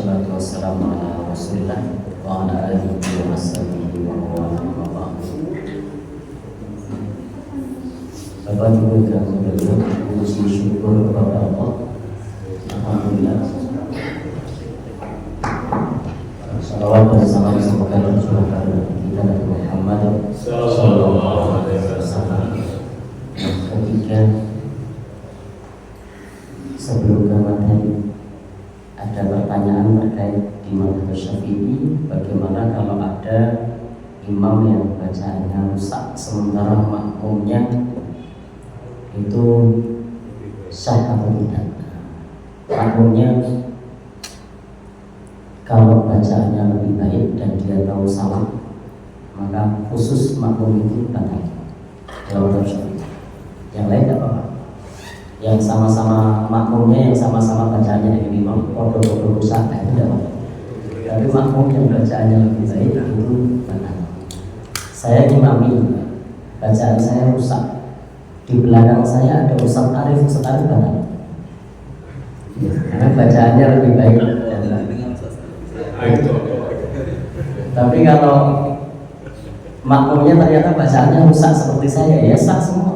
wassalatu wassalamu ala rasulillah wa ala alihi wa sahbihi wa mawala. Bapak Ibu dan Saudara, puji syukur kepada Allah. Alhamdulillah. Salawat dan salam semoga Rasulullah kita Nabi Muhammad sallallahu alaihi wasallam. Ketiga, sebelum ke materi, ada pertanyaan terkait di mazhab Syafi'i, bagaimana kalau ada imam yang bacaannya rusak sementara makmumnya itu sah atau tidak? Makmumnya kalau bacaannya lebih baik dan dia tahu salah, maka khusus makmum itu batal. Kalau yang lain tidak apa-apa. Yang sama-sama makmumnya, yang sama-sama bacaannya dari imam, kodoh-kodoh rusak, itu tidak apa-apa. Tapi makmum yang bacaannya lebih baik itu batal. Saya imami, bacaan saya rusak. Di belakang saya ada Ustaz Arif batal. Karena bacaannya lebih baik. Tapi kalau makmumnya ternyata bacaannya rusak seperti saya, ya sah semua.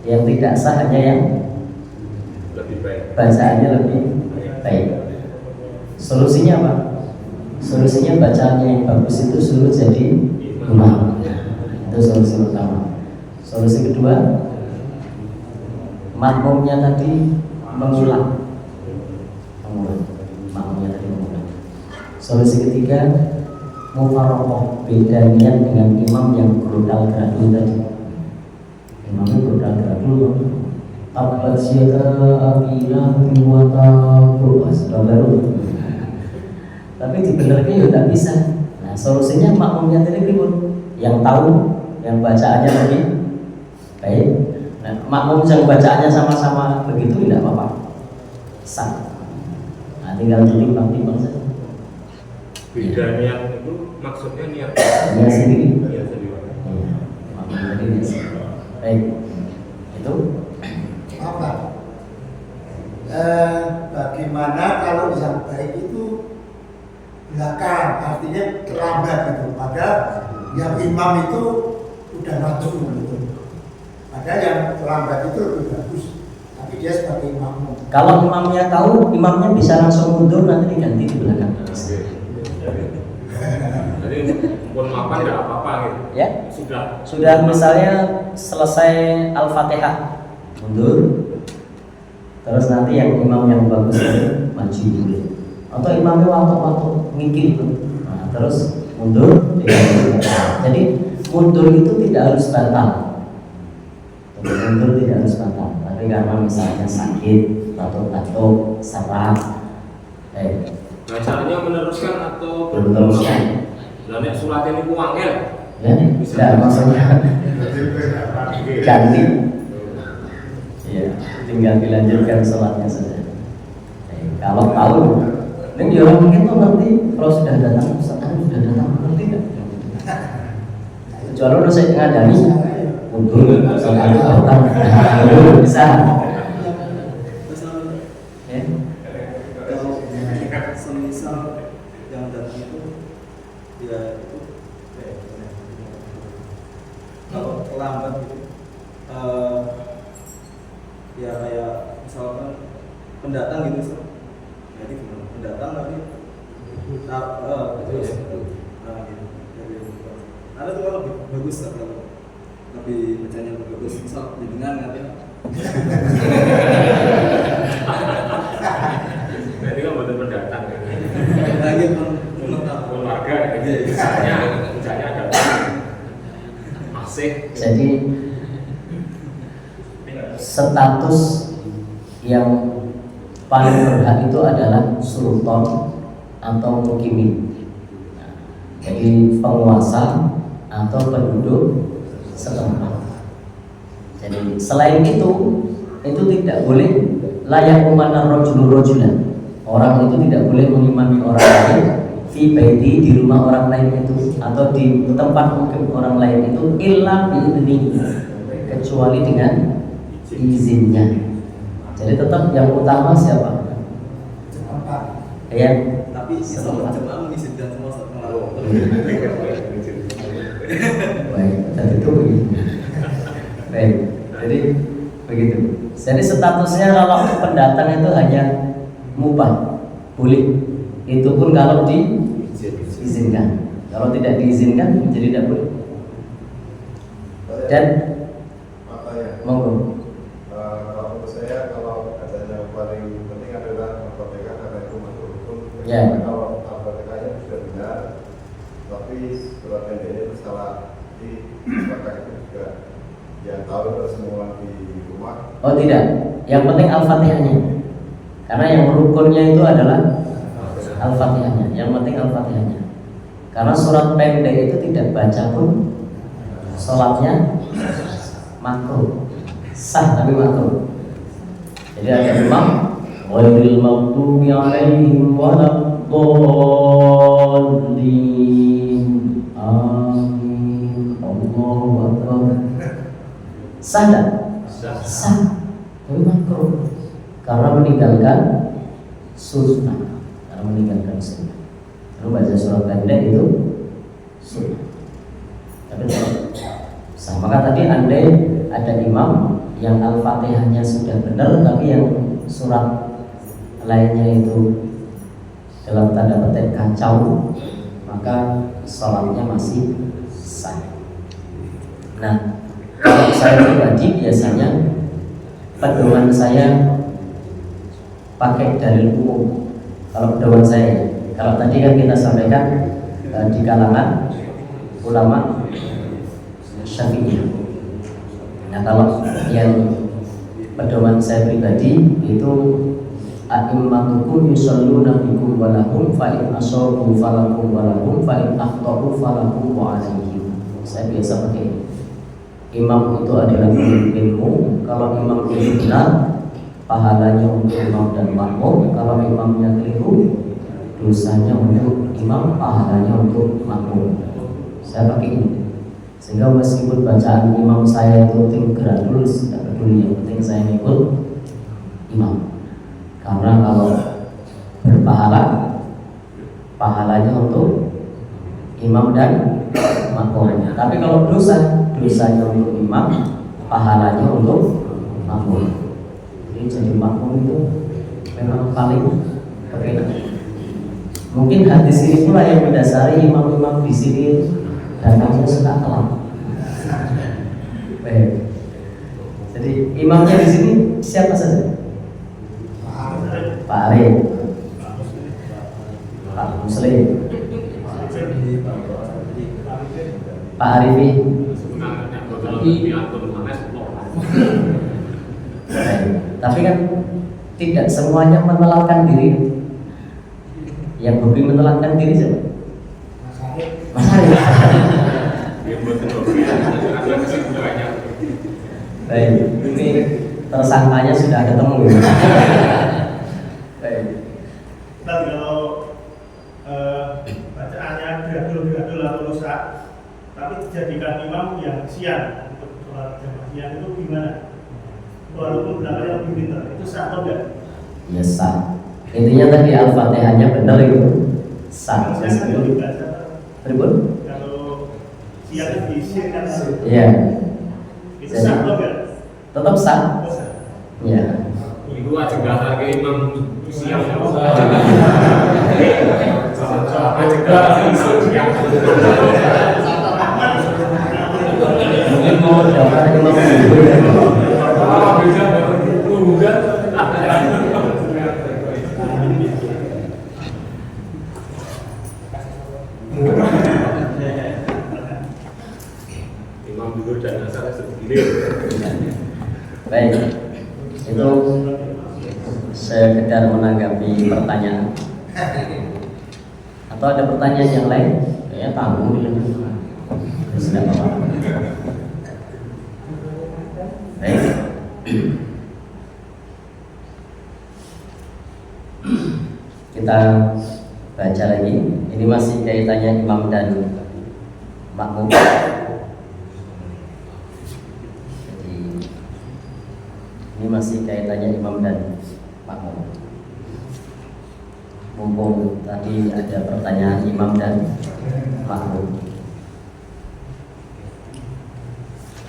Yang tidak sah hanya yang bacaannya lebih baik. Solusinya apa? Solusinya bacaannya yang bagus itu suruh jadi imam. Itu solusi pertama. Solusi kedua, makmumnya tadi mengulang. Makmumnya tadi mengulang. Solusi ketiga, mufarokoh, beda niat dengan imam yang brutal gerak dulu tadi. Imamnya brutal gerak dulu. Tabat syaitan abina biwatabu asbabaru. Tapi dibenernya ya tidak bisa. Nah, solusinya makmumnya tadi ribut. Yang tahu, yang bacaannya lebih baik. Nah, makmum yang bacaannya sama-sama begitu tidak apa-apa, sah. Nah, tinggal ditimbang-timbang saja. Beda niat itu maksudnya niat sendiri. Niat sendiri. Iya, makmum tadi niat sendiri. Baik, itu apa? Bagaimana kalau yang baik itu belakang, artinya terlambat gitu. Padahal yang imam itu udah maju gitu. Ada yang lambat itu lebih bagus, tapi dia sebagai imam. kalau imamnya tahu, imamnya bisa langsung mundur, nanti diganti di belakang. Jadi pun makan tidak apa-apa gitu. Ya, sudah misalnya selesai Al-Fatihah, mundur. Terus nanti yang imam yang bagus itu maju dulu. Atau imamnya waktu-waktu mikir itu, nah, terus mundur. Jadi mundur itu tidak harus batal. Mundur tidak harus batal, tapi karena misalnya sakit, batuk-batuk, serak, Nah, caranya meneruskan atau meneruskan. Dan surat ini kuangel. Ya, tidak maksudnya ganti. Ya, tinggal dilanjutkan sholatnya saja. Kalau tahu, ini orang mungkin tuh ngerti. Kalau sudah datang, sudah datang, ngerti tidak? Kecuali udah saya ngadani. Mundur, sekali datang, bisa. Ya. Kalau semisal yang datang itu ya itu kalau lambat gitu, ya kayak misalkan pendatang gitu, jadi pendatang tapi terus gitu. Ada tuh kalau lebih bagus lah, kalau lebih bacanya lebih bagus, misal dengan nanti Berarti kan betul pendatang. lagi Keluarga, misalnya ada masih. Jadi status yang paling berhak itu adalah sultan atau mukimin. Jadi penguasa atau penduduk setempat. Jadi selain itu tidak boleh layak umana rojulan. Orang itu tidak boleh mengimami orang lain fi baiti, di rumah orang lain itu, atau di tempat mukim orang lain itu, illa biidzni, kecuali dengan izinnya. Jadi tetap yang utama siapa? Ya. Tapi setelah jemaah mengizinkan semua setelah Baik, tadi itu begitu. Baik, jadi begitu. Jadi statusnya kalau pendatang itu hanya mubah, boleh. Itu pun kalau diizinkan. Kalau tidak diizinkan, jadi tidak boleh. Dan monggo. Kalau menurut saya, kalau katanya paling penting adalah Al-Fatihah karena itu masuk hukum. Ya. Kalau Al-Fatihahnya sudah benar, tapi surat pendeknya itu salah, maka itu juga yang tahu semua di rumah. Oh tidak, yang penting Al-Fatihahnya. Karena yang rukunnya itu adalah Al-Fatihahnya. Yang penting Al-Fatihahnya. Karena surat pendek itu tidak baca pun sholatnya makruh, sah tapi makruh. Jadi ada imam ghairil maghdubi alaihim waladdallin. Amin. Allahu akbar. Sah tak? Sah. Tapi makruh karena meninggalkan sunnah. Karena meninggalkan sunnah. Lalu baca surat pendek itu sunnah. Tapi sama maka tadi andai ada imam yang Al-Fatihahnya sudah benar tapi yang surat lainnya itu dalam tanda petik kacau, maka sholatnya masih sah. Nah, kalau saya pribadi biasanya pedoman saya pakai dalil umum. Kalau pedoman saya, kalau tadi kan kita sampaikan di kalangan ulama Syafi'iyah. Nah, kalau yang pedoman saya pribadi itu a'immatukum yusalluna bikum walahum fa in asabu falakum walahum fa in akhtau falakum wa alaihim. Saya biasa pakai imam itu adalah pemimpinmu. Kalau imam itu benar, pahalanya untuk imam dan makmum. Kalau imamnya keliru, dosanya untuk imam, pahalanya untuk makmum. Saya pakai ini. Sehingga meskipun bacaan imam saya itu tim gerak dulu, tidak peduli, yang penting saya ikut imam. Karena kalau berpahala, pahalanya untuk imam dan makmum. Tapi kalau dosanya untuk imam, pahalanya untuk makmum. Jadi makmum itu memang paling enak. Mungkin hadis ini pula yang mendasari imam-imam di sini datangnya suka telat. Baik. Jadi imamnya di sini siapa saja? Pak Arif, Pak Muslim, Pak Arifi. Tapi kan tidak semuanya menelankan diri. Yang hobi menelankan diri siapa? Mas Arif. Baik, ini tersangkanya sudah ketemu. Baik. Tapi kalau bacaannya biadul atau rusak, tapi dijadikan imam yang siang untuk sholat jamaah siang itu gimana? Walaupun belakangnya lebih pintar, itu sah atau enggak? Ya sah. Intinya tadi Al-Fatihahnya benar itu sah. Meskipun Beribun? kalau siang diisikan, Iya. itu sah atau enggak? Tetap sah. Iya. Itu aja nggak harga imam siang. Mungkin mau daftar imam Imam dulu dan asal sendiri. Baik. Itu sekedar menanggapi pertanyaan. Atau ada pertanyaan yang lain? Ya tanggung dulu. Sudah apa-apa. Baik. Kita baca lagi. Ini masih kaitannya imam dan makmum. Jadi ini masih kaitannya imam dan makmum. mumpung tadi ada pertanyaan imam dan makmum.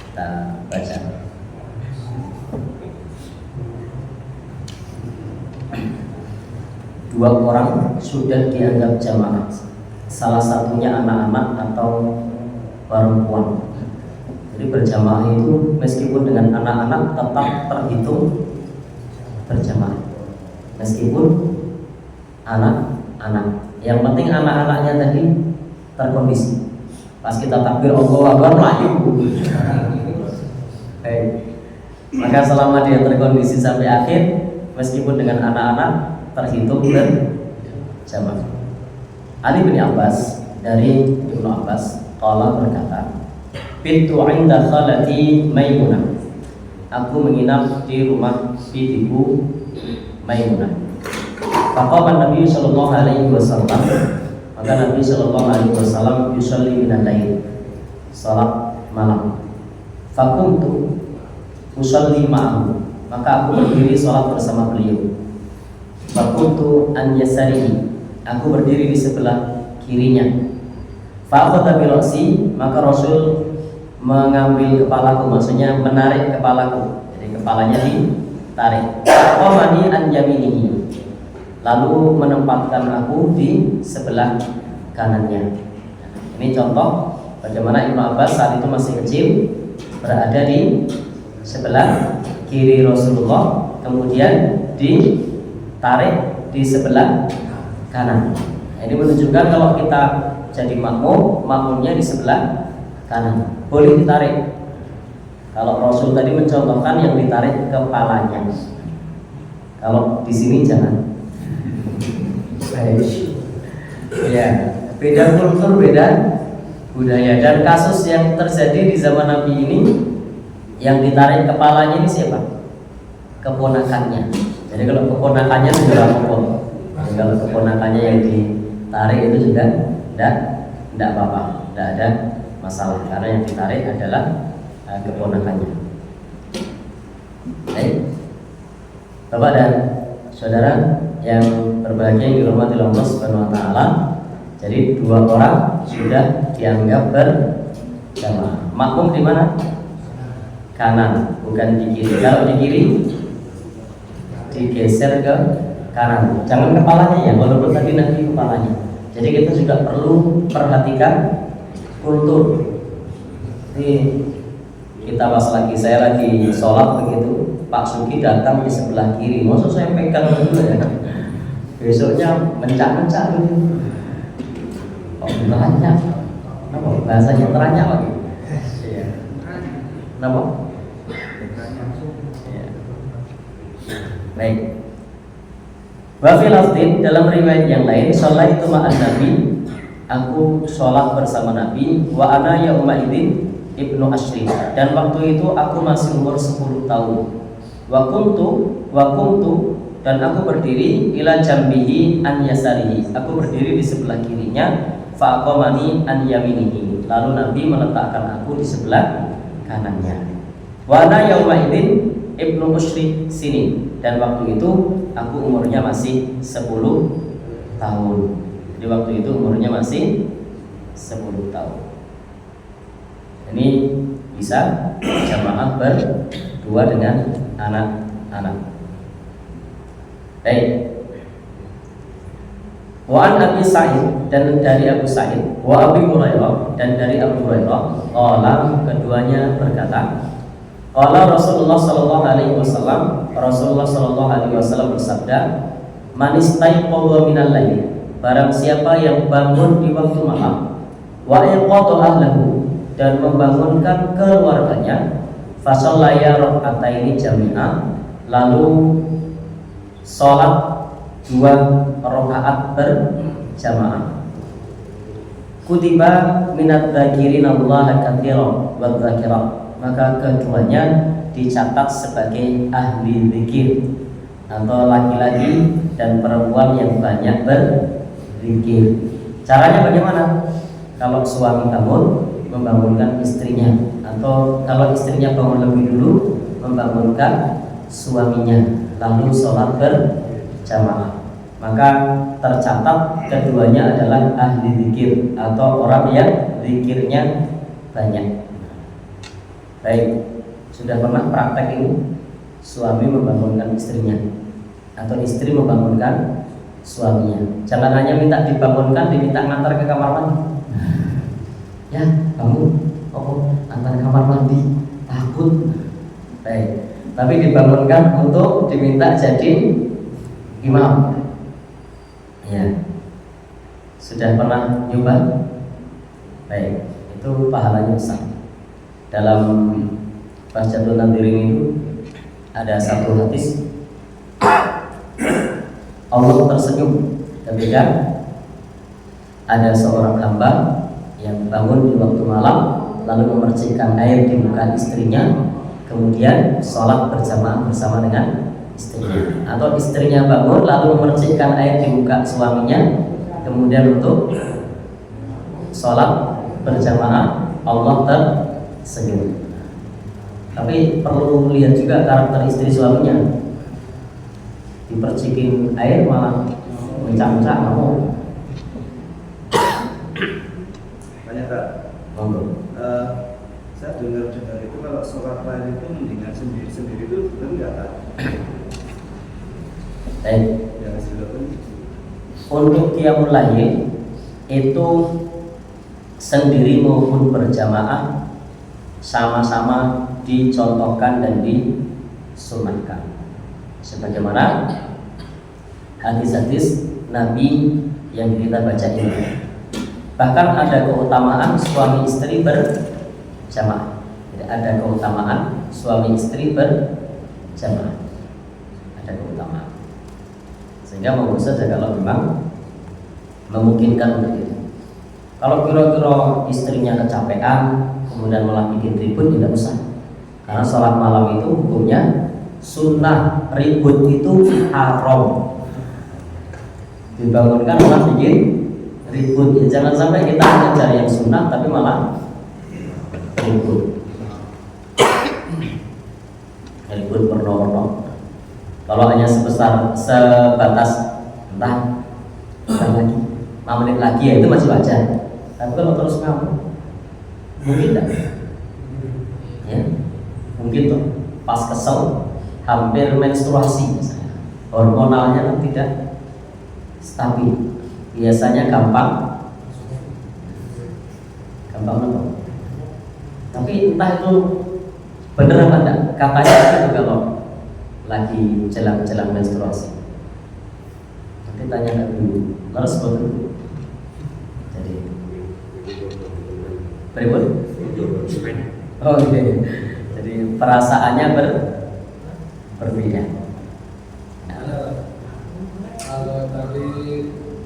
Kita baca. Dua orang sudah dianggap jamaah, salah satunya anak-anak atau perempuan. Jadi berjamaah itu meskipun dengan anak-anak tetap terhitung berjamaah, meskipun anak-anak. Yang penting anak-anaknya tadi terkondisi. Pas kita takbir Allahu Akbar melayu. Maka selama dia terkondisi sampai akhir, meskipun dengan anak-anak terhitung berjamaah. Ali bin Abbas dari Ibnu Abbas qala berkata, "Bintu 'inda khalati Maimunah." Aku menginap di rumah bibiku Maimunah. Faqama Nabi sallallahu alaihi wasallam, maka Nabi sallallahu alaihi wasallam yusalli minal lail, salat malam. Faqumtu usalli ma'ahu, maka aku berdiri salat bersama beliau. Faqumtu an yasarihi, aku berdiri di sebelah kirinya. Fa'akhadha bi ra'si, maka Rasul mengambil kepalaku, maksudnya menarik kepalaku. Jadi kepalanya ditarik. Faqamani an yaminihi, lalu menempatkan aku di sebelah kanannya. Ini contoh bagaimana Ibnu Abbas saat itu masih kecil berada di sebelah kiri Rasulullah, kemudian ditarik di sebelah kanan. Ini menunjukkan kalau kita jadi makmum, makmumnya di sebelah kanan, boleh ditarik. Kalau Rasul tadi mencontohkan yang ditarik kepalanya, kalau di sini jangan. Ya, beda kultur, beda budaya. Dan kasus yang terjadi di zaman Nabi ini, yang ditarik kepalanya ini siapa? Keponakannya. Jadi kalau keponakannya sudah pokok. Jadi kalau keponakannya yang ditarik itu juga tidak apa-apa, tidak ada masalah, karena yang ditarik adalah keponakannya. Baik, Bapak dan saudara yang berbahagia yang dirahmati Allah Subhanahu wa taala. Jadi dua orang sudah dianggap berjamaah. Makmum di mana? Kanan, bukan di kiri. Kalau di kiri digeser ke kanan. Jangan kepalanya ya, walaupun tadi nanti kepalanya. Jadi kita juga perlu perhatikan kultur. Ini kita pas lagi, saya lagi sholat begitu, Pak Sugi datang di sebelah kiri. Maksud saya pegang dulu ya. Besoknya mencak-mencak gitu. Oh, teranyak. Kenapa? Bahasanya teranyak lagi. Iya. Kenapa? Iya. Baik. Wa fi lafdin, dalam riwayat yang lain, sholaitu ma'an Nabi, aku sholat bersama Nabi, wa ana yauma idzin ibnu asyri, dan waktu itu aku masih umur 10 tahun. Wa kuntu, dan aku berdiri ila jambihi an yasarihi, aku berdiri di sebelah kirinya. Fa aqamani an yaminihi, lalu Nabi meletakkan aku di sebelah kanannya. Wa ana yauma idzin ibnu asyri sini, dan waktu itu aku umurnya masih 10 tahun. Jadi waktu itu umurnya masih 10 tahun. Ini bisa jamaah berdua dengan anak-anak. Baik. Wa an Abi Sa'id, dan dari Abu Sa'id, wa Abi Hurairah, dan dari Abu Hurairah, qala, keduanya berkata, qala Rasulullah sallallahu alaihi wasallam, Rasulullah sallallahu alaihi wasallam bersabda, man istaiqadha minal lail, barang siapa yang bangun di waktu malam, wa yaqadha ahlahu, dan membangunkan keluarganya, fa shallaya raka'ataini jami'an, lalu sholat 2 rakaat berjamaah, kutiba minat dzakirin Allah katsiran wa dzakirat, maka keduanya dicatat sebagai ahli zikir, atau laki-laki dan perempuan yang banyak berzikir. Caranya bagaimana? Kalau suami bangun, membangunkan istrinya, atau kalau istrinya bangun lebih dulu, membangunkan suaminya, lalu sholat berjamaah. maka tercatat keduanya adalah ahli zikir atau orang yang zikirnya banyak. Baik, sudah pernah praktek ini? Suami membangunkan istrinya atau istri membangunkan suaminya. Jangan hanya minta dibangunkan, diminta ngantar ke kamar mandi. Ya, bangun, antar ke kamar mandi, takut. Baik, tapi dibangunkan untuk diminta jadi imam. Ya, sudah pernah nyoba? Baik, itu pahalanya besar. Dalam Bahjatul Nadirin itu ada satu hadis, Allah tersenyum ketika ada seorang hamba yang bangun di waktu malam lalu memercikkan air di muka istrinya, kemudian sholat berjamaah bersama dengan istrinya, atau istrinya bangun lalu memercikkan air di muka suaminya, kemudian untuk sholat berjamaah, Allah tersenyum. Tapi perlu lihat juga karakter istri suaminya. Dipercikin air malah mencak-mencak kamu. Banyak Kak. Saya dengar itu kalau sholat lain itu mendingan sendiri-sendiri itu benar nggak Kak? Yang dilakukan untuk qiyamul lail itu sendiri maupun berjamaah sama-sama dicontohkan dan disunahkan, sebagaimana hadis-hadis Nabi yang kita baca ini. Bahkan ada keutamaan suami istri berjamaah. Ada keutamaan suami istri berjamaah. Ada keutamaan. Sehingga mau saja kalau memang memungkinkan untuk itu. Kalau kira-kira istrinya kecapean kemudian malah bikin ribut, tidak usah. Karena sholat malam itu hukumnya sunnah, ribut itu haram. Dibangunkan malah bikin ribut, ya jangan sampai kita mengejar yang sunnah tapi malah ribut. Ribut berno-no. Kalau hanya sebatas entah lagi 5 menit lagi ya itu masih wajar. Tapi kalau terus kamu mungkin tidak? Ya, mungkin tuh pas kesel hampir menstruasi misalnya, hormonalnya kan tidak stabil, biasanya gampang apa? Tapi entah itu benar apa enggak, katanya itu kalau lagi jelang menstruasi. Nanti tanya dulu, harus betul. Jadi berikut. Oh iya. Jadi perasaannya berbeda. Kalau tadi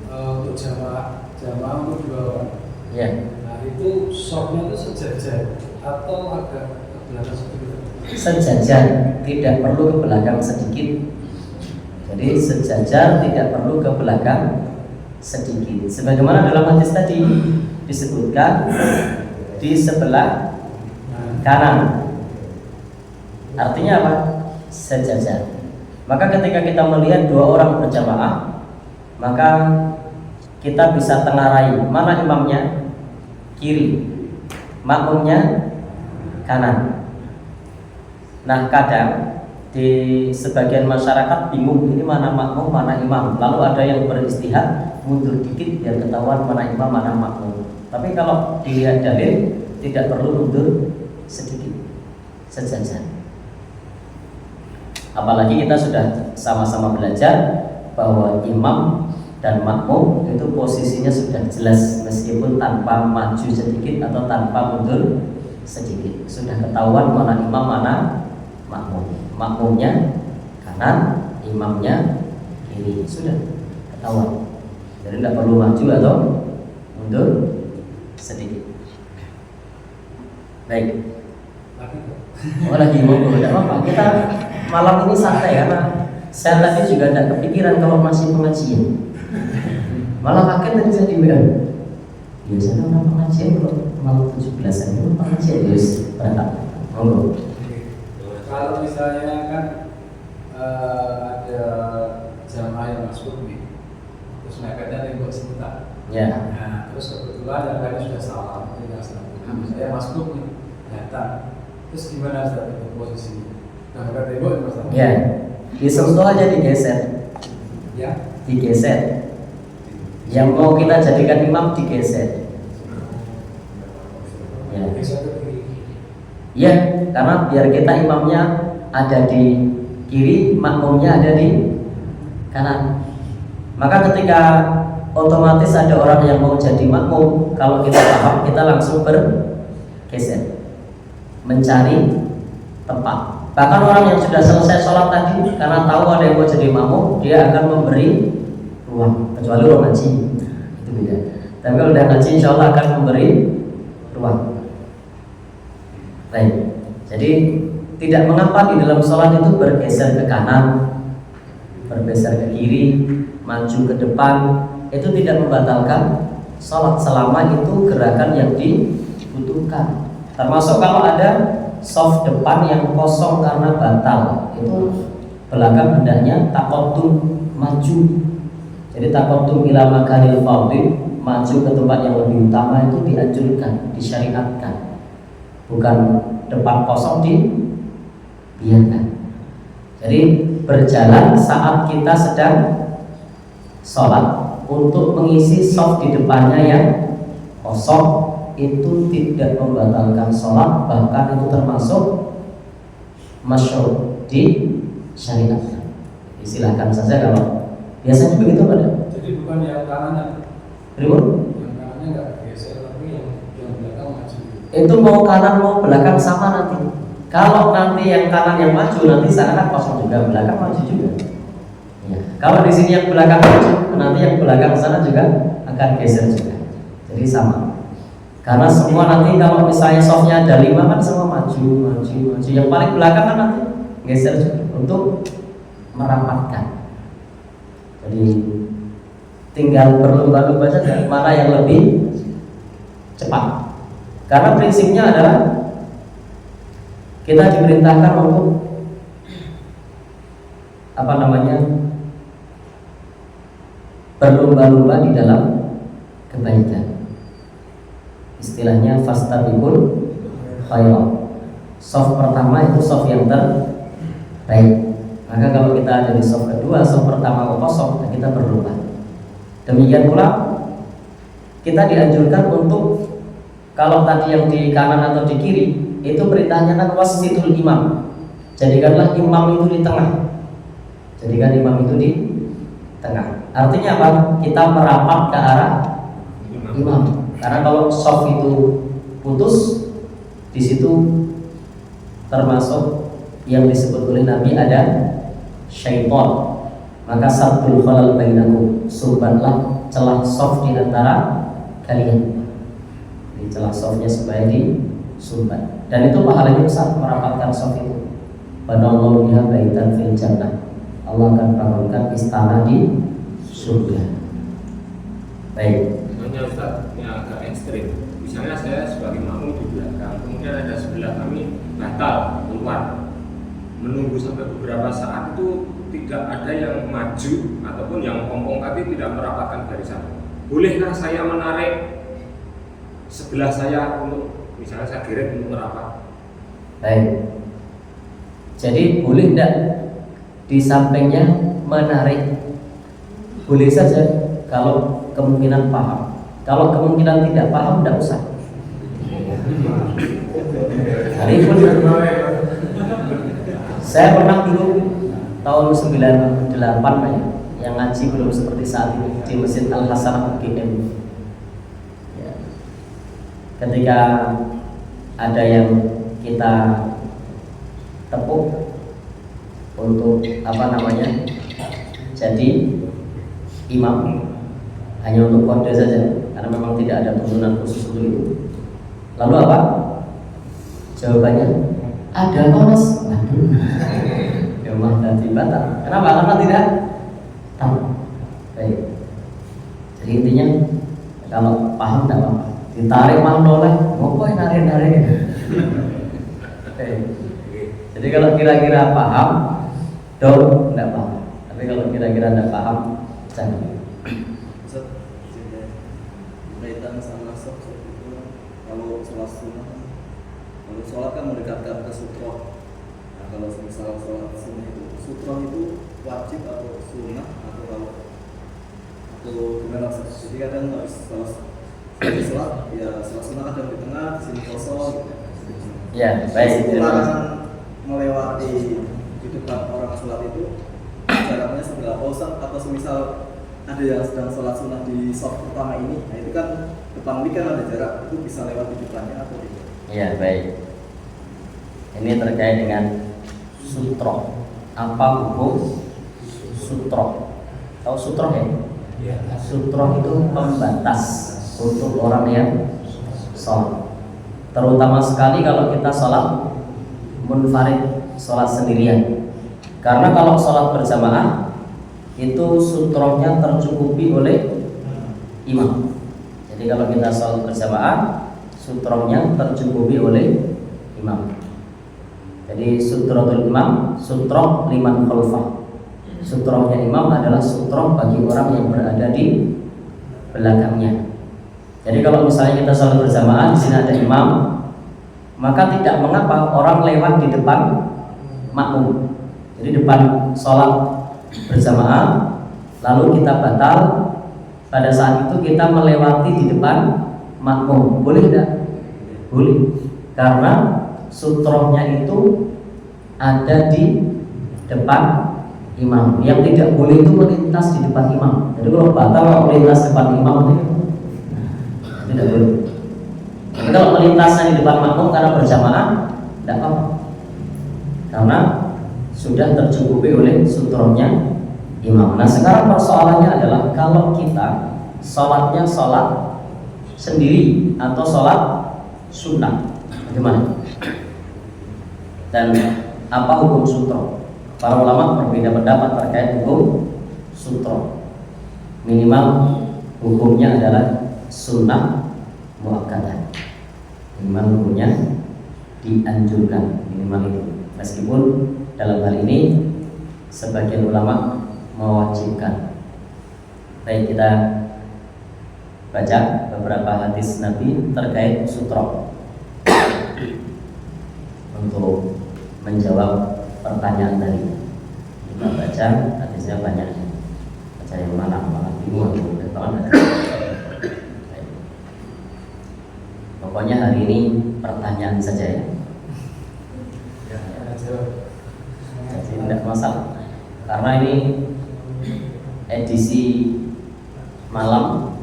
untuk jamaah untuk 2 orang. Ya. Nah itu shocknya itu sejajar atau agak ke belakang sedikit? Sejajar, tidak perlu ke belakang sedikit. Jadi sejajar, tidak perlu ke belakang sedikit. Sebagaimana dalam hadis tadi disebutkan di sebelah kanan. Artinya apa? Sejajar. Maka ketika kita melihat 2 orang berjamaah, maka kita bisa tengarai mana imamnya, kiri, makmumnya kanan. Nah kadang di sebagian masyarakat bingung ini mana makmum mana imam, lalu ada yang beristihad mundur dikit biar ketahuan mana imam mana makmum. Tapi kalau dilihat dalil tidak perlu mundur sedikit, sejajar. Apalagi kita sudah sama-sama belajar bahwa imam dan makmum itu posisinya sudah jelas, meskipun tanpa maju sedikit atau tanpa mundur sedikit. Sudah ketahuan mana imam mana makmum. Makmumnya kanan, imamnya kiri, sudah ketahuan. Jadi tidak perlu maju atau mundur sedikit. Baik. Oh lagi mau tidak apa-apa. Kita malam ini santai karena saya tadi juga tidak kepikiran kalau masih pengajian. Malah kaget tadi saya di WA. Biasanya orang pengajian kalau malam 17-an itu pengajian terus berangkat. Monggo. Kalau misalnya kan ada jamaah yang masuk nih, terus mepetnya tembok sebentar. Ya. Nah, terus kebetulan yang sudah salah, tinggal saya masuk nih, datang. Terus gimana Ustaz itu posisinya? Nah, bukan tembok ya Mas. Ya. Disentuh aja, digeser. Ya. Digeser. Yang mau kita jadikan imam digeser. Ya. Bisa ke kiri. Ya, karena biar kita imamnya ada di kiri, makmumnya ada di kanan. Maka ketika otomatis ada orang yang mau jadi makmum, kalau kita paham, kita langsung bergeser, mencari tempat. Bahkan orang yang sudah selesai sholat tadi, karena tahu ada yang mau jadi makmum, dia akan memberi ruang, kecuali orang ngaji, itu beda. Tapi kalau udah ngaji, insya Allah akan memberi ruang. Baik, jadi tidak mengapa di dalam sholat itu bergeser ke kanan, bergeser ke kiri, maju ke depan, itu tidak membatalkan sholat selama itu gerakan yang dibutuhkan. Termasuk kalau ada soft depan yang kosong karena batal, itu belakang hendaknya taqaddum, maju. Jadi taqaddum ila makanil fadil, maju ke tempat yang lebih utama itu dianjurkan, disyariatkan. Bukan depan kosong dibiarkan. Jadi berjalan saat kita sedang sholat untuk mengisi soft di depannya yang kosong itu tidak membatalkan sholat, bahkan itu termasuk masyru' di syariat. Silahkan saja kalau biasanya begitu pada. Jadi bukan yang kanannya. Ribut? Yang kanannya nggak geser, tapi yang belakang maju. Itu mau kanan mau belakang sama nanti. Kalau nanti yang kanan yang maju, nanti sana kosong juga, belakang maju juga. Ya. Kalau di sini yang belakang maju, nanti yang belakang sana juga akan geser juga. Jadi sama. Karena semua nanti kalau misalnya softnya ada 5 kan semua maju. Yang paling belakang kan nanti geser juga untuk merapatkan. Jadi tinggal berlomba-lomba saja mana yang lebih cepat. Karena prinsipnya adalah kita diperintahkan untuk berlomba-lomba di dalam kebaikan. Istilahnya fastabiqul khairat. Soft pertama itu soft yang terbaik. Maka kalau kita ada di soft kedua, soft pertama kosong, kita berlomba. Demikian pula kita dianjurkan untuk kalau tadi yang di kanan atau di kiri itu perintahnya kan wasitul imam. Jadikanlah imam itu di tengah. Jadikan imam itu di tengah. Artinya apa? Kita merapat ke arah imam. Karena kalau soft itu putus, di situ termasuk yang disebut oleh Nabi ada syaitan. Maka sabtul khalal bainakum, sumbatlah celah soft di antara kalian. Di celah softnya supaya disumbat. Dan itu pahalanya besar merapatkan soft itu. Banallahu biha baitan fil jannah. Allah akan bangunkan istana di surga. Baik. Hanya Ustaz, ini agak ekstrim. Misalnya saya sebagai makmum di belakang, kemudian ada sebelah kami batal keluar, menunggu sampai beberapa saat itu tidak ada yang maju ataupun yang ompong kaki tidak merapatkan barisan. Bolehkah saya menarik sebelah saya untuk misalnya saya geret untuk merapat? Baik. Jadi boleh tidak di sampingnya menarik? Boleh saja kalau kemungkinan paham. Kalau kemungkinan tidak paham, tidak usah. Hari pun saya pernah dulu tahun 98 ya, yang ngaji belum seperti saat ini di Masjid Al Hasanah UGM. Ya. Ketika ada yang kita tepuk untuk jadi imam hanya untuk kode saja karena memang tidak ada turunan khusus untuk itu. Lalu apa? Jawabannya ada mas. Memang tadi batal. Kenapa? Karena tidak tahu. Baik. Jadi intinya kalau paham tidak apa-apa. Ditarik malah noleh, ngopo narik. Jadi kalau kira-kira paham, tidak paham. Tapi kalau kira-kira tidak paham, jangan. berkaitan sama seperti itu. Kalau sholat sunnah, kalau sholat kan mendekatkan ke sutroh. Nah, kalau misal sholat sunnah itu, sutroh itu wajib atau sunnah atau gimana? Jadi kadang harus sholat ya sholat sunnah kadang di tengah, di sini kosong. Ya, baik. Larangan melewati di depan orang sholat itu jaraknya seberapa Ustaz? Atau semisal ada yang sedang sholat sunnah di shaf pertama ini, nah itu kan depan ini kan ada jarak, itu bisa lewat di depannya atau tidak? Ya, baik. Ini terkait dengan sutro. Apa hukum sutro? Tahu sutro ya? Sutro itu pembatas untuk orang yang sholat. Terutama sekali kalau kita sholat munfarid, sholat sendirian. Karena kalau sholat berjamaah itu sutrohnya tercukupi oleh imam. Jadi kalau kita sholat berjamaah, sutrohnya tercukupi oleh imam. Jadi sutrohul imam, sutroh liman khalfah. Sutrohnya imam adalah sutroh bagi orang yang berada di belakangnya. Jadi kalau misalnya kita sholat berjamaah, di sini ada imam, maka tidak mengapa orang lewat di depan makmum. Jadi depan sholat berjamaah, lalu kita batal, pada saat itu kita melewati di depan makmum, boleh tidak? Boleh, karena sutrohnya itu ada di depan imam. Yang tidak boleh itu melintas di depan imam. Jadi kalau batal melintas depan imam itu tidak boleh. Tapi kalau melintasnya di depan makmum karena berjamaah, tidak apa-apa, karena sudah tercukupi oleh sutrohnya imam. Nah sekarang persoalannya adalah kalau kita sholatnya sholat sendiri atau sholat sunnah, bagaimana? Dan apa hukum sutro? Para ulama berbeda pendapat terkait hukum sutro. Minimal hukumnya adalah sunnah muakkadah. Minimal hukumnya dianjurkan, minimal itu. Meskipun dalam hal ini sebagian ulama mewajibkan. Baik, kita baca beberapa hadis Nabi terkait sutro untuk menjawab pertanyaan tadi. Kita baca hadisnya banyak. Baca yang mana? Malah bingung aku. Pokoknya hari ini pertanyaan saja ya. Jadi tidak masalah. Karena ini edisi malam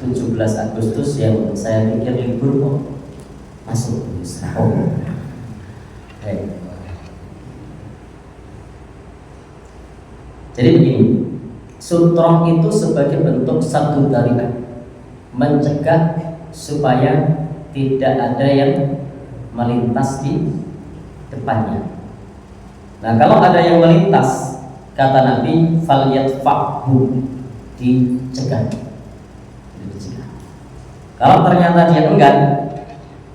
17 Agustus yang saya pikir libur kok masuk. Jadi begini, sutroh itu sebagai bentuk satu daripada mencegah supaya tidak ada yang melintas di depannya. Nah kalau ada yang melintas, kata Nabi, falyadfa'hu, dicegah. Kalau ternyata dia enggan,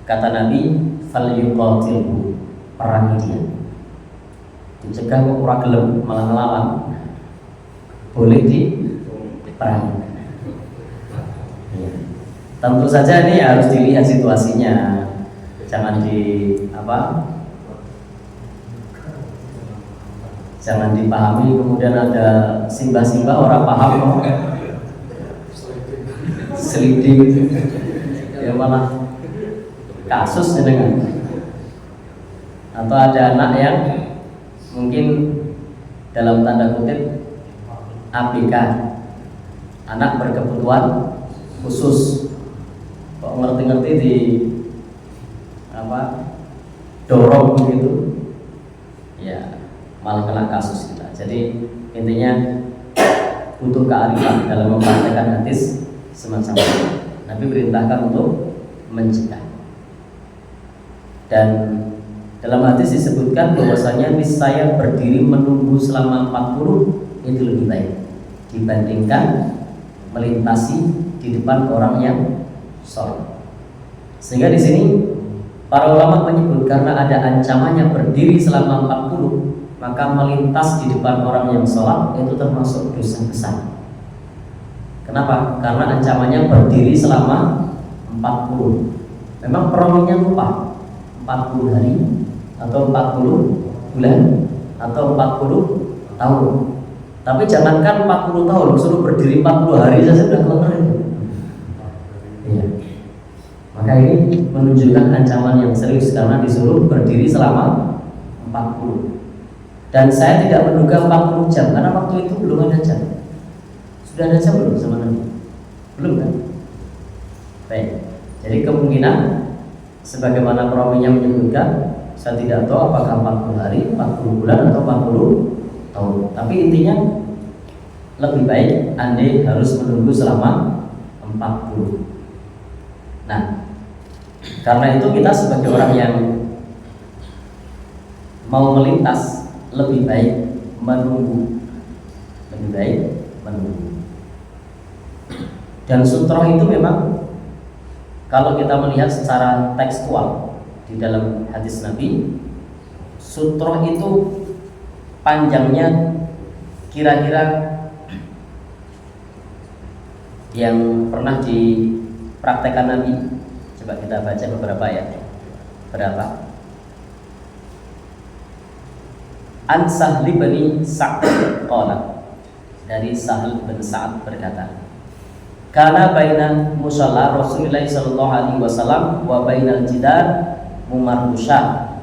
kata Nabi, falyuqatilhu, perangi dia. Dicegah kok ora gelem malah ngelawan, boleh diperangi. Ya. Tentu saja ini harus dilihat situasinya, jangan jangan dipahami kemudian ada simbah-simbah orang paham kok seliding ya malah kasus dengan, atau ada anak yang mungkin dalam tanda kutip ABK, anak berkebutuhan khusus, kok ngerti-ngerti di dorong begitu ya malah kena kasus kita. Jadi intinya butuh kearifan dalam mempraktekkan hadis semacam itu. Nabi perintahkan untuk mencegah. Dan dalam hadis disebutkan bahwasanya niscaya berdiri menunggu selama 40 itu lebih baik dibandingkan melintasi di depan orang yang sholat. Sehingga di sini para ulama menyebut karena ada ancamannya berdiri selama 40, maka melintas di depan orang yang sholat itu termasuk dosa besar. Kenapa? Karena ancamannya berdiri selama 40. Memang perawinya lupa 40 hari atau 40 bulan atau 40 tahun. Tapi jangankan 40 tahun, suruh berdiri 40 hari saja sudah kelar itu. Iya. Maka ini menunjukkan ancaman yang serius karena disuruh berdiri selama 40. Dan saya tidak menduga 40 jam karena waktu itu belum ada jam. Sudah ada jam belum sama Nabi? Belum kan? Baik. Jadi kemungkinan sebagaimana perawinya menyebutkan, saya tidak tahu apakah 40 hari, 40 bulan atau 40 tahun. Tapi intinya lebih baik andai harus menunggu selama 40. Nah, karena itu kita sebagai orang yang mau melintas lebih baik menunggu. Lebih baik menunggu. Dan sutroh itu memang kalau kita melihat secara tekstual di dalam hadis Nabi, sutroh itu panjangnya kira-kira yang pernah dipraktekkan Nabi. Coba kita baca beberapa ya. Berapa? An Sahl bin Sa'd qala, dari Sahl bin Sa'd berkata, kana baina musalla Rasulullah sallallahu alaihi wasallam wa bainal jidar mumarrusyah.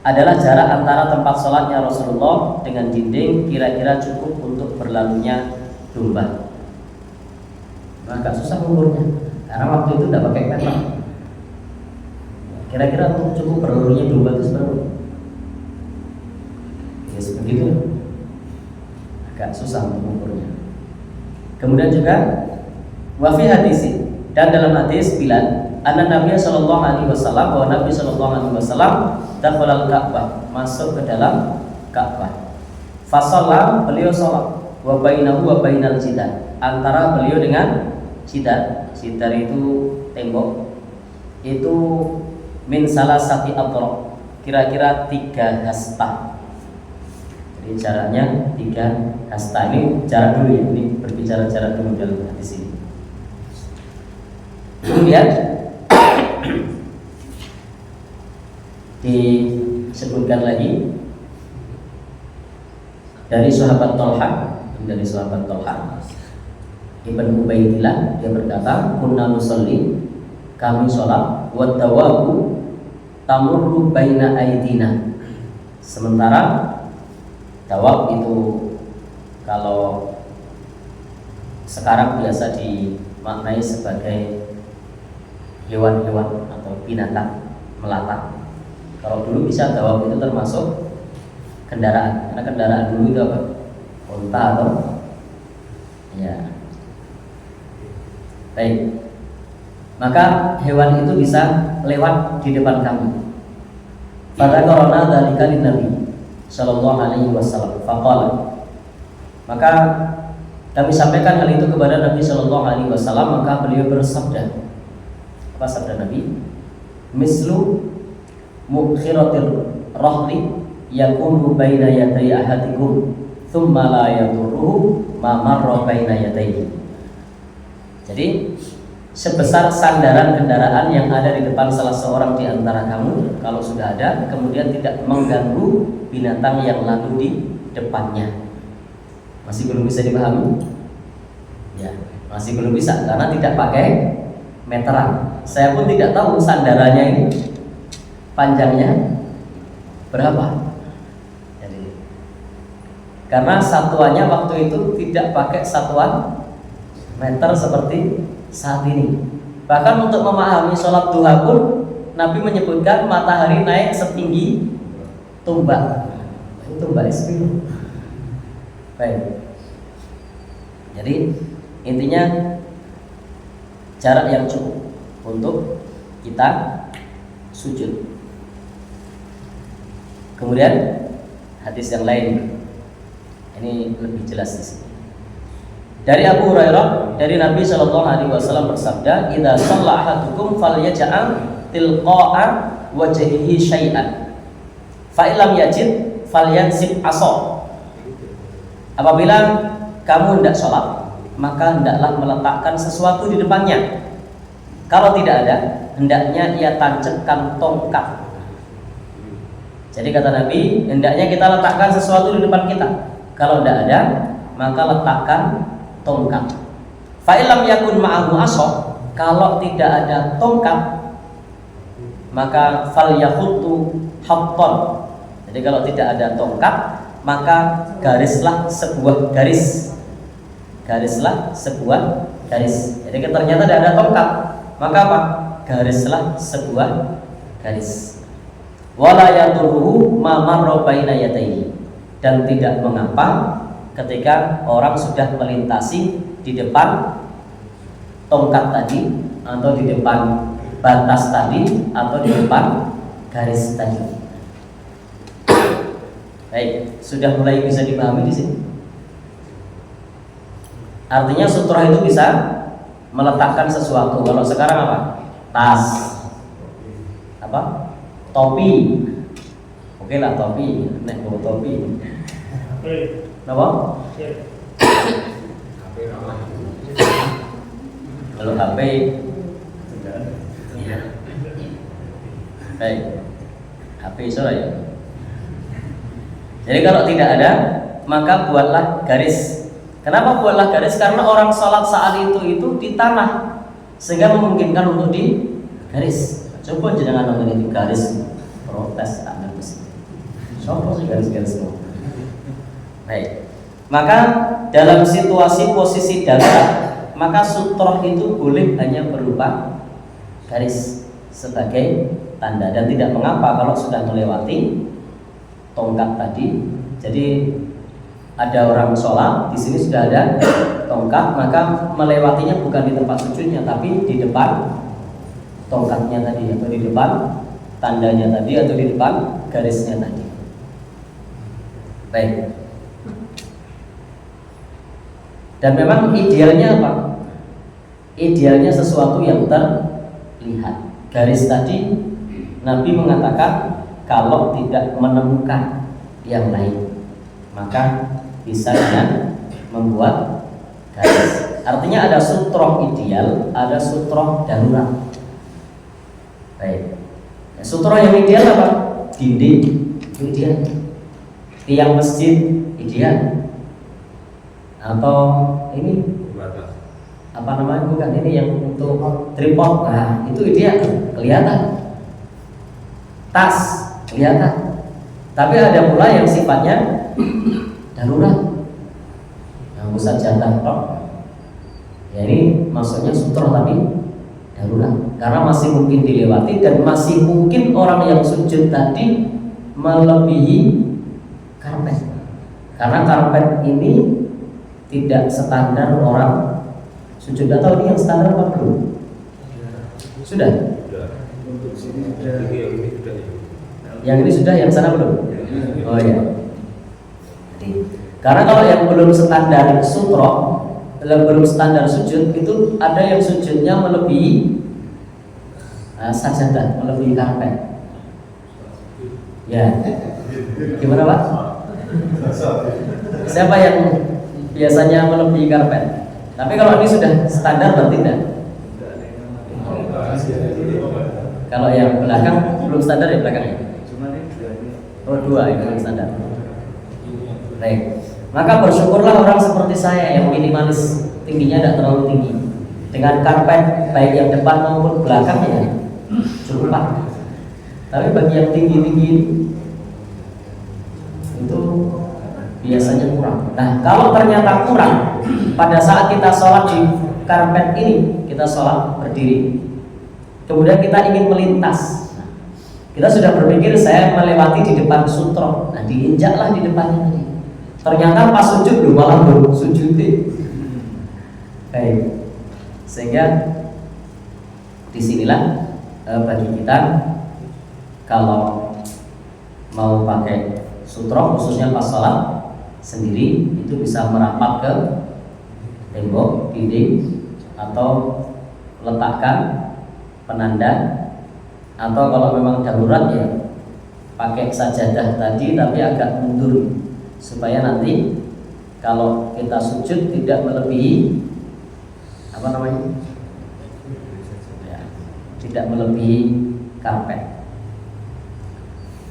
Adalah jarak antara tempat sholatnya Rasulullah dengan dinding kira-kira cukup untuk berlalunya domba. Agak susah mengukurnya karena waktu itu tidak pakai peta. Kira-kira untuk cukup berlalunya domba itu seberapa? Ya seperti itu. Agak susah untuk mengukurnya. Kemudian juga wafi hadisi, dan dalam hadis Bilal, anna Nabi sallallahu alaihi wasallam, bahwa Nabi sallallahu alaihi wasallam dakhalal Ka'bah, masuk ke dalam Ka'bah. Fasalla, beliau salat, wa bainahu wa bainal jidar, antara beliau dengan jidar. Jidar itu tembok. Itu min salasati adra, kira-kira 3 hasta. Jadi jaraknya 3 hasta. Ini jarak dulu ya, ini berbicara jarak dulu dalam hadis ini. Kemudian disebutkan lagi dari sahabat Thalha, Ibn Ubaidillah, dia berkata, kunna nusalli, kami sholat, wa dawabu tamurru baina aidina. Sementara dawab itu kalau sekarang biasa dimaknai sebagai hewan-hewan atau binatang melata. Kalau dulu bisa dawab itu termasuk kendaraan, karena kendaraan dulu itu apa? Unta atau ya. Baik. Maka hewan itu bisa lewat di depan kami. Pada korona dari kali Nabi Sallallahu Alaihi Wasallam. Faqala. Maka kami sampaikan hal itu kepada Nabi Sallallahu Alaihi Wasallam, maka beliau bersabda. Apa sabda Nabi? Mislu mukhiratir rahli yakunu baina yaday ahadikum thumma la yadurruhu ma marra baina yadayhi. Jadi sebesar sandaran kendaraan yang ada di depan salah seorang di antara kamu, kalau sudah ada, kemudian tidak mengganggu binatang yang lalu di depannya. Masih belum bisa dipahami? Ya, masih belum bisa karena tidak pakai meteran. Saya pun tidak tahu sandarannya ini panjangnya berapa. Jadi, karena satuannya waktu itu tidak pakai satuan meter seperti saat ini. Bahkan untuk memahami sholat duha pun Nabi menyebutkan matahari naik setinggi tombak. Itu tombak SP. Baik. Jadi intinya jarak yang cukup untuk kita sujud. Kemudian hadis yang lain ini lebih jelas di sini. Dari Abu Hurairah, dari Nabi Shallallahu Alaihi Wasallam bersabda, "Idza shalla ahadukum falyaj'al tilqa'a wajhihi syai'an, fa illam yajid falyansib asa." Apabila kamu hendak sholat, maka hendaklah meletakkan sesuatu di depannya. Kalau tidak ada, hendaknya ia tancapkan tongkat. Jadi kata Nabi, hendaknya kita letakkan sesuatu di depan kita. Kalau tidak ada, maka letakkan tongkat. Fa'ilam yakun ma'ahu asok, kalau tidak ada tongkat, maka fal yahutu hatton. Jadi kalau tidak ada tongkat, maka garislah sebuah garis. Garislah sebuah garis. Jadi ternyata tidak ada tongkat, maka apa? Garislah sebuah garis. Wala yadurruhu ma marra baina yadayhi, dan tidak mengapa ketika orang sudah melintasi di depan tongkat tadi, atau di depan batas tadi, atau di depan garis tadi. Baik, sudah mulai bisa dipahami di sini. Artinya sutra itu bisa meletakkan sesuatu. Kalau sekarang apa? Tas, apa? Topi. Oke lah, topi. Nek bawa topi. Apa? HP ramah. Kalau HP, iya. Baik, HP soalnya ya. Jadi kalau tidak ada, maka buatlah garis. Kenapa buatlah garis? Karena orang sholat saat itu di tanah, sehingga memungkinkan untuk di garis. Coba jangan nonton itu garis, protes tak ngerti. Coba sih garis-garis semua. Baik. Maka dalam situasi posisi darurat, maka sutroh itu boleh hanya berupa garis sebagai tanda, dan tidak mengapa kalau sudah melewati tongkat tadi. Jadi ada orang sholat di sini sudah ada tongkat, maka melewatinya bukan di tempat sujudnya, tapi di depan tongkatnya tadi, atau di depan tandanya tadi, atau di depan garisnya tadi. Baik. Dan memang idealnya apa? Idealnya sesuatu yang terlihat. Garis tadi Nabi mengatakan kalau tidak menemukan yang lain, maka bisa dengan membuat garis. Artinya ada sutroh ideal, ada sutroh darurat. Baik. Sutroh yang ideal apa? Dinding ideal, tiang masjid ideal, atau ini apa namanya, bukan ini yang untuk tripod, nah itu ideal, kelihatan. Tas kelihatan. Tapi ada pula yang sifatnya darurat, yang pusat jatah roh. Ya ini maksudnya sutroh tapi darurat, karena masih mungkin dilewati dan masih mungkin orang yang sujud tadi melebihi karpet, karena karpet ini tidak standar orang sujud. Atau ini yang standar apa belum? Sudah? Untuk sini sudah. Ini sudah. Yang ini sudah, yang sana belum? Oh ya. Jadi, karena kalau yang belum standar sutroh, belum standar sujud, itu ada yang sujudnya melebihi sajadah, melebihi karpet. Ya. Gimana Pak? Siapa yang biasanya melebihi karpet? Tapi kalau ini sudah standar atau tidak? Kalau yang belakang belum standar ya belakangnya? Oh dua, ini belum standar. Baik. Maka bersyukurlah orang seperti saya yang minimalis, tingginya tidak terlalu tinggi, dengan karpet baik yang depan maupun belakangnya cukup Pak. Tapi bagi yang tinggi-tinggi itu biasanya kurang. Nah kalau ternyata kurang, pada saat kita sholat di karpet ini, kita sholat berdiri, kemudian kita ingin melintas, kita sudah berpikir saya melewati di depan sutroh, nah diinjaklah di depannya tadi. Ternyata pas sujud belum, malah belum sujud. Baik. Sehingga disinilah bagi kita kalau mau pakai sutroh, khususnya pas sholat sendiri, itu bisa merapat ke tembok, dinding, atau letakkan penanda, atau kalau memang darurat ya pakai sajadah tadi tapi agak mundur supaya nanti Kalau kita sujud tidak melebihi apa namanya? Ya, tidak melebihi karpet.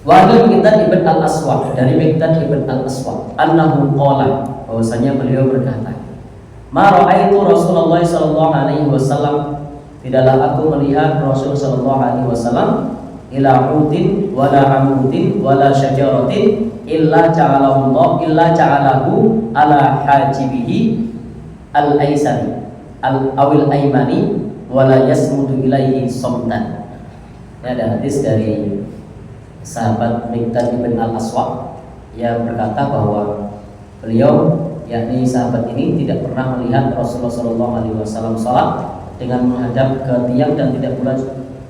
Wa Miqdad ibn al-Aswad, dari Miqdad ibn al-Aswad, annahu qala, bahwasanya beliau berkata, ma ra'aitu Rasulullah sallallahu alaihi wasallam, tidaklah aku melihat Rasul sallallahu alaihi wasallam ila udin wala amudin wala syajaratin illa ja'alahu ala hajibihi al-aisani al-awil aimani wala yasmudu ilaihi somdan. Ini ada hadis dari sahabat Miqdad ibn al-Aswad yang berkata bahwa beliau, yakni sahabat ini, tidak pernah melihat Rasulullah SAW sholat dengan menghadap ke tiang dan tidak pula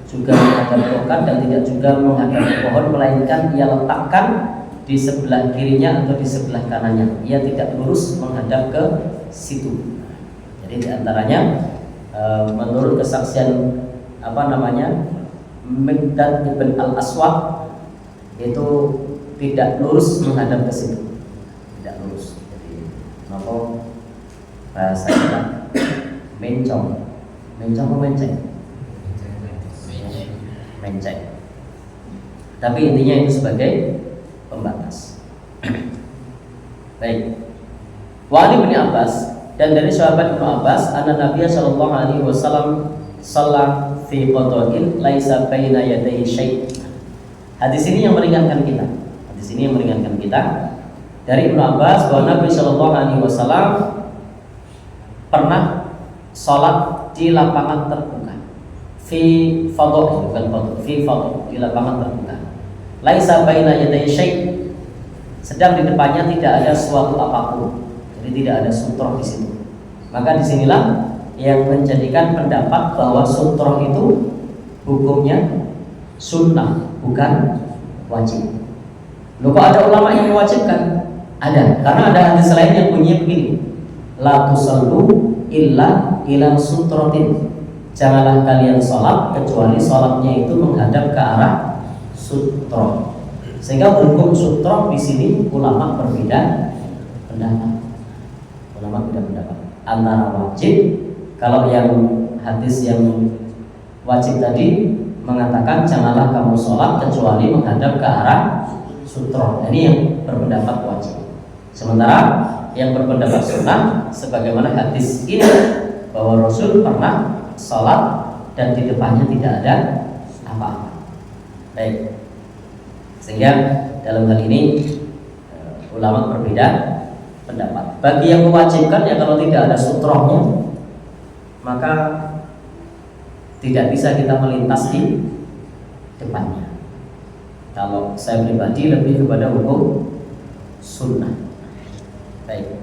juga menghadap rokat dan tidak juga menghadap ke pohon, melainkan ia letakkan di sebelah kirinya atau di sebelah kanannya. Ia tidak lurus menghadap ke situ. Jadi diantaranya menurut kesaksian Miqdad ibn al-Aswad itu tidak lurus menghadap ke situ, tidak lurus. Jadi apa bahasa kita mencong apa menceng? Menceng. Tapi intinya itu sebagai pembatas. Baik. Wa Ali bin Abbas, dan dari sahabat Ibnu Abbas, anna Nabi sallallahu alaihi wasallam shalla fi qada'in laisa baina yadayhi syai'. Hadis ini yang meringankan kita. Hadis ini yang meringankan kita dari Ibnu Abbas bahwa Nabi sallallahu alaihi wasallam pernah sholat di lapangan terbuka. Fi fadha, bukan fadha, fi fadha, di lapangan terbuka. Laisa baina yadayhi syai'. Sedang di depannya tidak ada suatu apapun. Jadi tidak ada sutroh di situ. Maka disinilah yang menjadikan pendapat bahwa sutroh itu hukumnya sunnah, bukan wajib. Loh, kok ada ulama yang mewajibkan? Ada, karena ada hadis lain yang bunyinya begini: la tusallu illa ila sutrotin. Janganlah kalian sholat kecuali sholatnya itu menghadap ke arah sutroh. Sehingga hukum sutroh di sini ulama berbeda pendapat. Ulama beda pendapat antara wajib, kalau yang hadis yang wajib tadi mengatakan janganlah kamu sholat kecuali menghadap ke arah sutroh. Ini yang berpendapat wajib. Sementara yang berpendapat sunnah, sebagaimana hadis ini, bahwa Rasul pernah sholat dan di depannya tidak ada apa-apa. Baik. Sehingga dalam hal ini ulama berbeda pendapat. Bagi yang mewajibkan, ya kalau tidak ada sutrohnya maka tidak bisa kita melintas di depannya. Kalau saya pribadi lebih kepada hukum sunnah. Baik.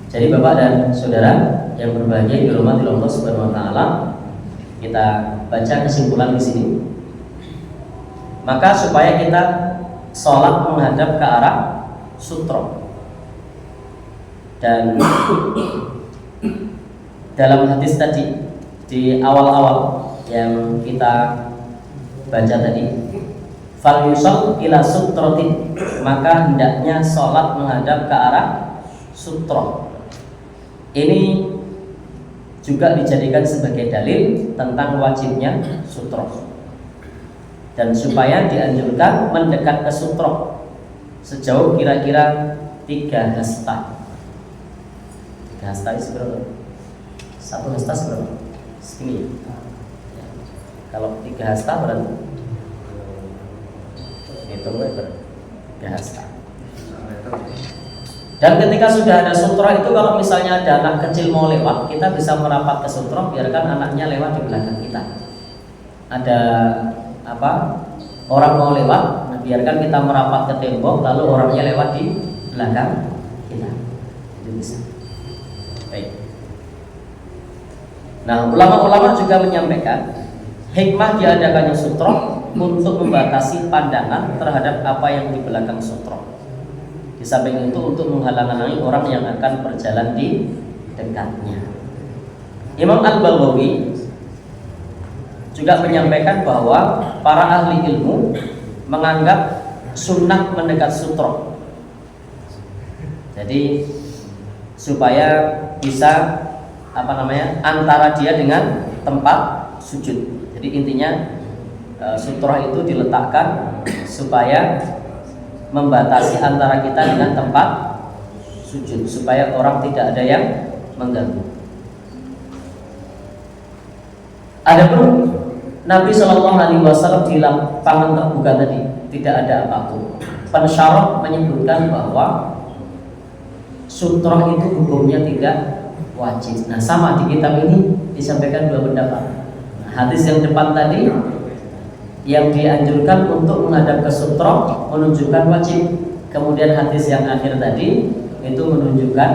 Jadi Bapak dan Saudara yang berbahagia dirahmati Allah Subhanahu wa taala, kita baca kesimpulan di sini. Maka supaya kita sholat menghadap ke arah sutroh. Dan dalam hadis tadi di awal-awal yang kita baca tadi, fal yusall ila sutrotin, maka hendaknya sholat menghadap ke arah sutroh. Ini juga dijadikan sebagai dalil tentang wajibnya sutroh. Dan supaya dianjurkan mendekat ke sutroh sejauh kira-kira 3 hasta. 3 hasta itu berapa? 1 hasta berapa? Segini ya. Kalau 3 hasta berarti itu meter 3 hasta. Dan ketika sudah ada sutroh itu, kalau misalnya ada anak kecil mau lewat, kita bisa merapat ke sutroh, biarkan anaknya lewat di belakang kita. Ada orang mau lewat, nah biarkan kita merapat ke tembok, lalu orangnya lewat di belakang kita. Itu bisa. Baik. Nah, ulama-ulama juga menyampaikan hikmah diadakannya sutroh untuk membatasi pandangan terhadap apa yang di belakang sutroh. Di samping itu untuk menghalang-halangi orang yang akan berjalan di dekatnya. Imam Al-Baghawi juga menyampaikan bahwa para ahli ilmu menganggap sunnah mendekat sutroh Jadi supaya bisa antara dia dengan tempat sujud. Jadi intinya sutroh itu diletakkan supaya membatasi antara kita dengan tempat sujud, supaya orang tidak ada yang mengganggu. Adapun Nabi Shallallahu Alaihi Wasallam di lapangan terbuka tadi tidak ada apapun. Pensyarah menyebutkan bahwa sutroh itu hukumnya tidak wajib. Nah, sama di kitab ini disampaikan dua pendapat. Nah, hadis yang depan tadi yang dianjurkan untuk menghadap ke sutroh menunjukkan wajib. Kemudian hadis yang akhir tadi itu menunjukkan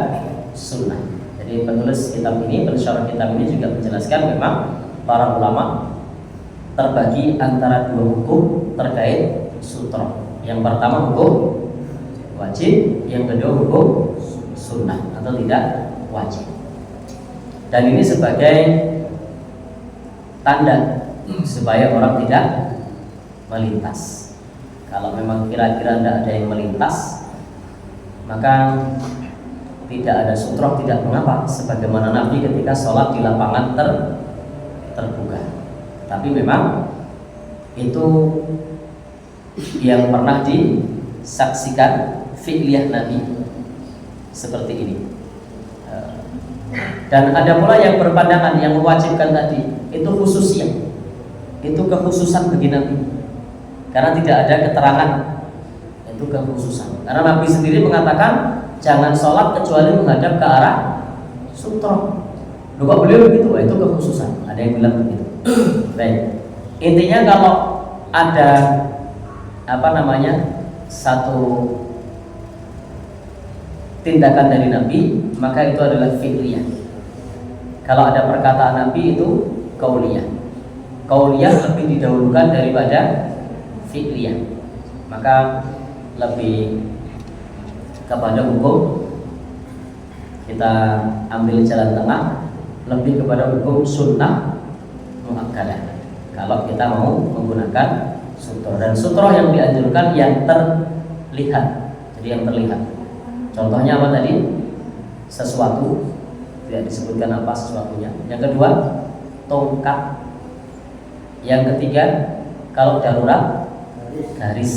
sunnah. Jadi penulis kitab ini, pensyarah kitab ini juga menjelaskan memang para ulama terbagi antara dua hukum terkait sutroh. Yang pertama hukum wajib, yang kedua hukum sunnah atau tidak wajib. Dan ini sebagai tanda supaya orang tidak melintas. Kalau memang kira-kira tidak ada yang melintas, maka tidak ada sutroh, tidak mengapa. Sebagaimana Nabi ketika sholat di lapangan terbuka. Tapi memang itu yang pernah disaksikan fi'liyah Nabi seperti ini. Dan ada pula yang berpandangan yang mewajibkan tadi itu khususnya, itu kekhususan bagi Nabi, karena tidak ada keterangan itu kekhususan. Karena Nabi sendiri mengatakan jangan sholat kecuali menghadap ke arah sutroh. Loh, kok beliau begitu? Itu kekhususan. Ada yang bilang begitu. Baik. Intinya kalau ada satu tindakan dari Nabi, maka itu adalah fi'liyah. Kalau ada perkataan Nabi itu qauliyah. Qauliyah lebih didahulukan daripada fi'liyah. Maka lebih kepada hukum, kita ambil jalan tengah, lebih kepada hukum sunnah muakkadah. Kalau kita mau menggunakan sutroh, dan sutroh yang dianjurkan yang terlihat. Jadi yang terlihat. Contohnya apa tadi? Sesuatu, tidak disebutkan apa sesuatunya. Yang kedua, tongkat. Yang ketiga, kalau darurat, garis.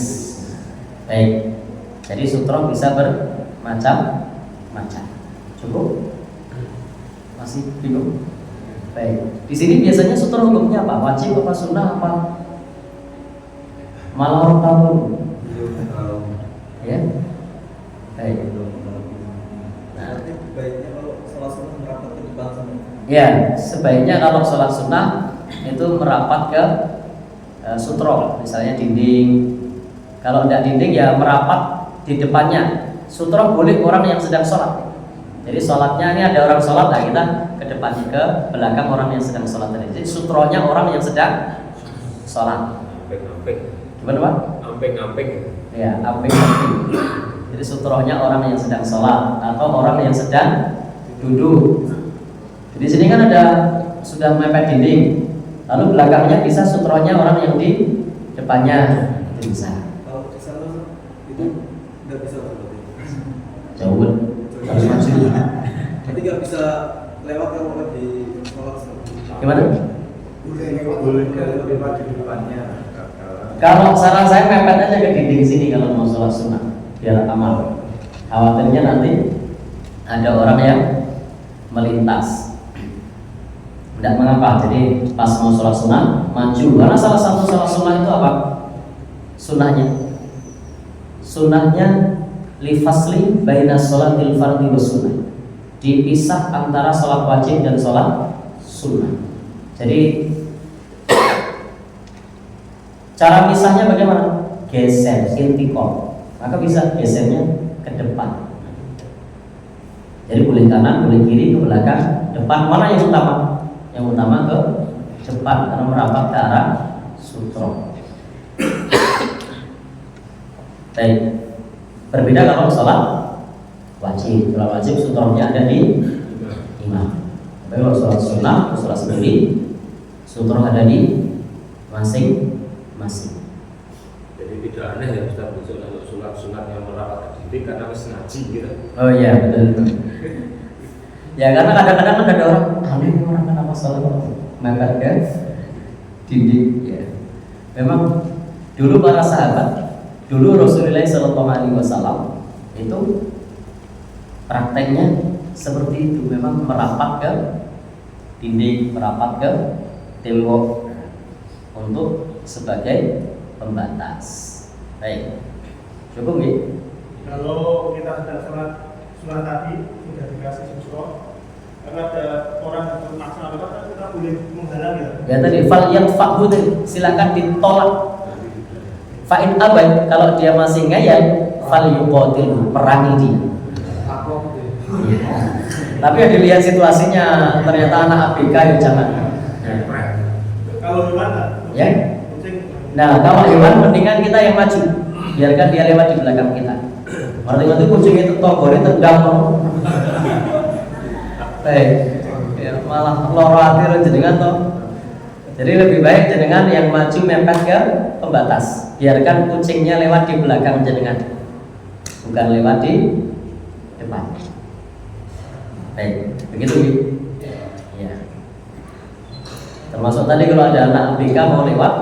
Baik. Jadi sutroh bisa bermacam-macam. Cukup? Masih bingung? Baik. Di sini biasanya sutroh hukumnya apa? Wajib apa sunnah apa? Malah orang tahu. Ya. Baik. Nah, baiknya kalau sholat sunnah merapat ke depan sama. Ya, sebaiknya kalau sholat sunnah itu merapat ke sutroh, misalnya dinding. Kalau tidak dinding ya merapat di depannya. Sutroh boleh orang yang sedang sholat. Jadi sholatnya ini ada orang sholat, nah kita ke depannya, ke belakang orang yang sedang sholat tadi. Jadi sutrohnya orang yang sedang sholat. Amping-amping. Gimana Pak? Amping-amping. Ya, amping-amping. Jadi sutrohnya orang yang sedang sholat atau orang yang sedang duduk. Jadi di sini kan ada sudah mepet dinding. Lalu belakangnya bisa sutrohnya orang yang di depannya, itu bisa. Kalau di sana itu nggak bisa berarti. Jauh. Harus maju. Jadi nggak bisa lewat kalau di sholat. Gimana? Boleh lewat di depannya. Kalau saran saya mepet aja ke dinding sini kalau mau sholat sunnah, biar aman. Khawatirnya nanti ada orang yang melintas. Tidak mengapa. Jadi pas mau sholat sunnah maju. Karena salah satu sholat sunnah itu apa? Sunnahnya lifasli baina sholatil fardhi was sunnah. Dipisah antara sholat wajib dan sholat sunnah. Jadi cara pisahnya bagaimana? Geser, intikal. Maka bisa gesernya ke depan. Jadi boleh kanan, boleh kiri, ke belakang, depan. Mana yang utama? Yang utama ke depan karena merapat ke arah sutroh. Baik. Berbeda kalau sholat wajib. Sholat wajib sutrohnya ada di imam. Tapi kalau sholat sunnah, sholat sendiri, sutroh ada di masing-masing. Jadi tidak aneh ya Ustaz besok kalau sunat yang merapat ke dinding karena harus ngaji gitu. Oh iya betul. Ya karena kadang-kadang kan ada orang aneh orang kenapa selalu mepet ke dinding ya. Memang dulu para sahabat, dulu Rasulullah SAW itu prakteknya seperti itu, memang merapat ke dinding, merapat ke tembok untuk sebagai pembatas. Baik, cukup ya? Kalau kita sudah sholat tadi sudah dikasih susu, kalau ada orang yang memaksa apa kita boleh menghalang ya? Ya tadi fal yang fakhu silakan ditolak. Fa'in abai, kalau dia masih ngeyel, fal yuqatil, perangi dia. Tapi ya dilihat situasinya, ternyata anak ABK ya jangan. Kalau gimana? Ya. Nah kalau hewan mendingan kita yang maju, biarkan dia lewat di belakang kita. Artinya itu kucing itu togornya tegang loh. Baik, ya, malah loro hati jenengan toh. Jadi lebih baik jenengan yang maju mepet ke pembatas. Biarkan kucingnya lewat di belakang jenengan, bukan lewat di depan. Baik, begitu ya. Termasuk tadi kalau ada anak ABK mau lewat,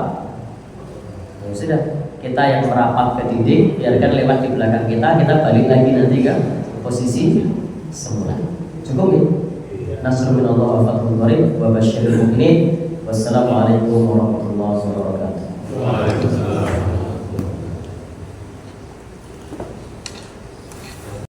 ya sudah, kita yang merapat ke dinding, biarkan lewat di belakang kita balik lagi nanti ke posisi semula. Cukup ya? Nasrul minallah wa fathul qarib wa basyiril mu'minin. Wassalamualaikum warahmatullahi wabarakatuh.